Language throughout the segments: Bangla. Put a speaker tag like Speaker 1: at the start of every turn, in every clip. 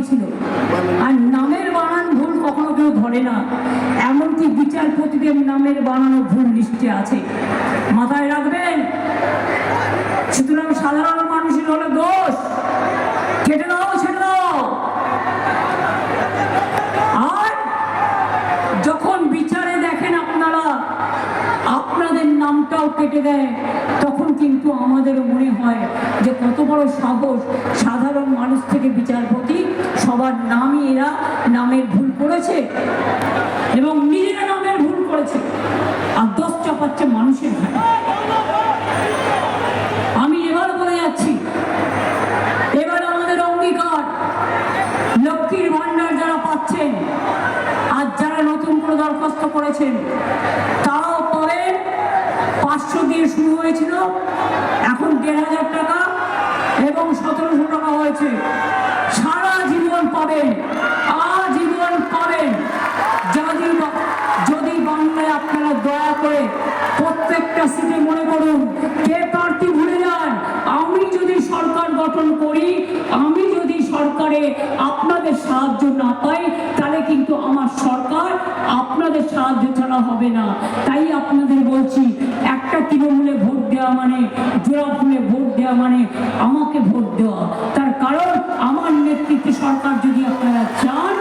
Speaker 1: দিয়েছিল। আর নামের বানান ভুল কখনো কেউ ধরে না, এমনকি বিচারপতিদের নামের বানানো ভুল লিস্টে আছে, মাথায় রাখবেন। সুতরাং সাধারণ মানুষের হলে দোষ, কেটে দাও, ছেড়ে দাও। আর যখন বিচারে দেখেন আপনারা আপনাদের নামটাও কেটে দেয়, তখন কিন্তু আমাদের মনে হয় যে কত বড় সাহস, সাধারণ মানুষ থেকে বিচারপতি সবার নামই এরা নামের ভুল করেছে এবং নিজেরা নামের ভুল করেছে, আর দোষ চাপাচ্ছে মানুষের ঘাড়ে। আমি এবার বলে যাচ্ছি, এবার আমাদের অঙ্গীকার, লক্ষ্মীর ভান্ডার যারা পাচ্ছেন আর যারা নতুন করে দরখাস্ত করেছেন তারাও পাবেন। 500 দিয়ে শুরু হয়েছিল, এখন 1500 টাকা এবং 1700 টাকা হয়েছে। সারা জীবন পাবেন, আজীবন পাবেন। যদি বাংলায় আপনারা দয়া করে প্রত্যেকটা সিটে মনে করুন কে প্রার্থী ভুলে যান, আমি যদি সরকার গঠন করি, আমি যদি সরকারে আপনাদের সাহায্য না পাই, তাহলে কিন্তু আমার সরকার আপনাদের সাহায্য ছাড়া হবে না। তাই আপনাদের বলছি, একটা তৃণমূলে ভোট দেওয়া মানে, জোড়া ফুলে ভোট দেওয়া মানে আমাকে ভোট দেওয়া। তার কারণ আমার নেতৃত্বে সরকার যদি আপনারা চান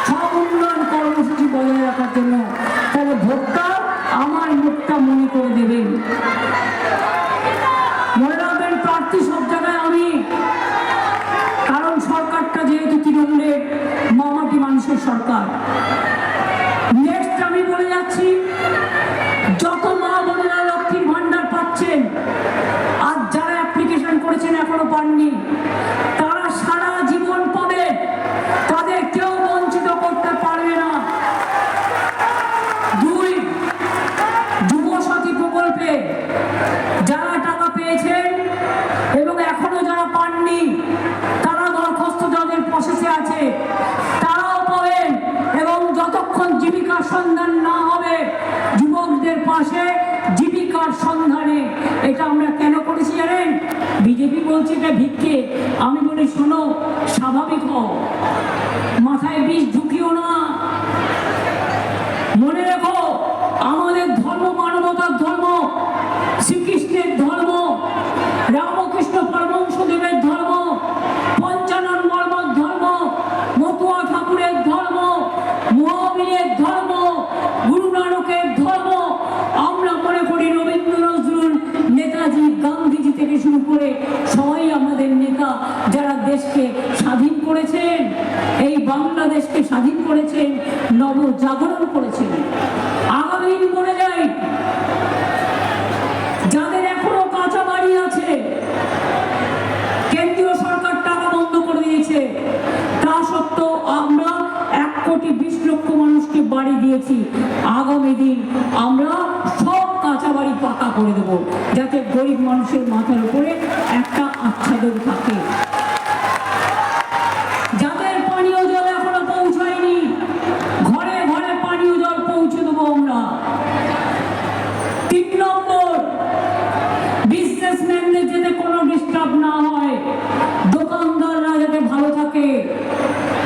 Speaker 1: সব উন্নয়ন কর্মসূচি বজায় রাখার জন্য, তাহলে ভোটটা আমার মুখটা মনে করে দেবেন। মনে রাখবেন, প্রার্থী সব জায়গায় আমি, কারণ সরকারটা যেহেতু তৃণমূলের মামাটি মানুষের সরকার। নেক্সট আমি বলে যাচ্ছি, যত মা বোনেরা লক্ষ্মীর ভান্ডার পাচ্ছেন আর যারা অ্যাপ্লিকেশন করেছেন এখনো পাননি, তারা সারা জীবন পাবে, তাদের কেউ বঞ্চিত করতে পারবে না। 2, যুবসাথী প্রকল্পে যারা টাকা পেয়েছেন এবং এখনো যারা পাননি, তারা দরখাস্ত যাদের প্রসেসে আছে তারাও পাবেন। এবং যতক্ষণ জীবিকার সন্ধান না হবে যুবকদের পাশে জীবিকার সন্ধানে, এটা আমরা কেন করেছি জানেন? বিজেপি বলছে এটা ভিক্ষে, আমি বলি শোনো, স্বাভাবিক হও, মাথায় বিষ ঢুকিও না। মনে রেখো, আমাদের ধর্ম মানবতার ধর্ম, শ্রীকৃষ্ণের ধর্ম, রামকৃষ্ণ পরমহংসদেবের ধর্ম, পঞ্চানন বর্মার ধর্ম, মতুয়া ঠাকুরের ধর্ম, মহাবীরের ধর্ম, গুরু নানকের ধর্ম। আমরা মনে করি রবীন্দ্র নজরুল, নেতাজি, গান্ধীজি থেকে শুরু করে সবাই আমাদের নেতা, যারা দেশকে স্বাধীন করেছেন, এই বাংলাদেশকে স্বাধীন করেছেন, নবজাগরণ করেছেন। আগামী দিন বলে যাই, যাদের এখনো কাঁচা বাড়ি আছে, কেন্দ্রীয় সরকার টাকা বন্ধ করে দিয়েছে, তা সত্ত্বেও আমরা 1,20,00,000 মানুষকে বাড়ি দিয়েছি। আগামী দিন আমরা সব কাঁচা বাড়ি পাকা করে দেবো, যাতে গরিব মানুষের মাথার উপরে একটা আচ্ছাদন থাকে। যাদের পানীয় জল এখনো পৌঁছায়নি, ঘরে ঘরে পানীয় জল পৌঁছে দেবো আমরা। 3 নম্বর, বিজনেসম্যানদের যাতে কোনো ডিস্টার্ব না হয়, দোকানদাররা যাতে ভালো থাকে,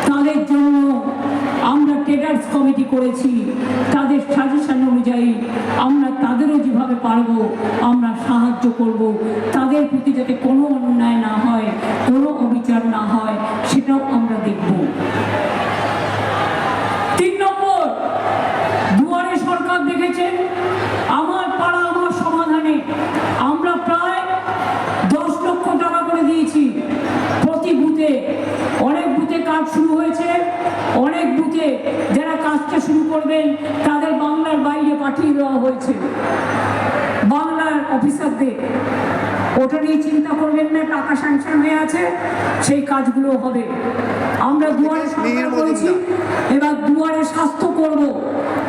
Speaker 1: তাদের জন্য আমরা ট্রেডার্স কমিটি করেছি। তাদের সাজেশন অনুযায়ী আমরা তাদেরও যেভাবে পারবো আমরা সাহায্য করব। তাদের প্রতি যাতে কোনো অন্যায় না হয়, কোনো অবিচার না হয়, সেটাও আমরা দেখব। 3 নম্বর, দুয়ারে সরকার দেখেছেন, আমার পাড়া আমার সমাধানে আমরা প্রায় 10 লক্ষ টাকা করে দিয়েছি প্রতি বুথে। অনেক বুথে কাজ শুরু হয়েছে, অনেক বুথে যারা কাজটা শুরু করবেন তাদের বাংলার বাইরে পাঠিয়ে দেওয়া হয়েছে বাংলার অফিসারদের। ওটা নিয়ে চিন্তা করবেন না, টাকা স্যাংশন হয়ে আছে, সেই কাজগুলো হবে। আমরা দুয়ারে সরকার করেছি, এবার দুয়ারে স্বাস্থ্য করব।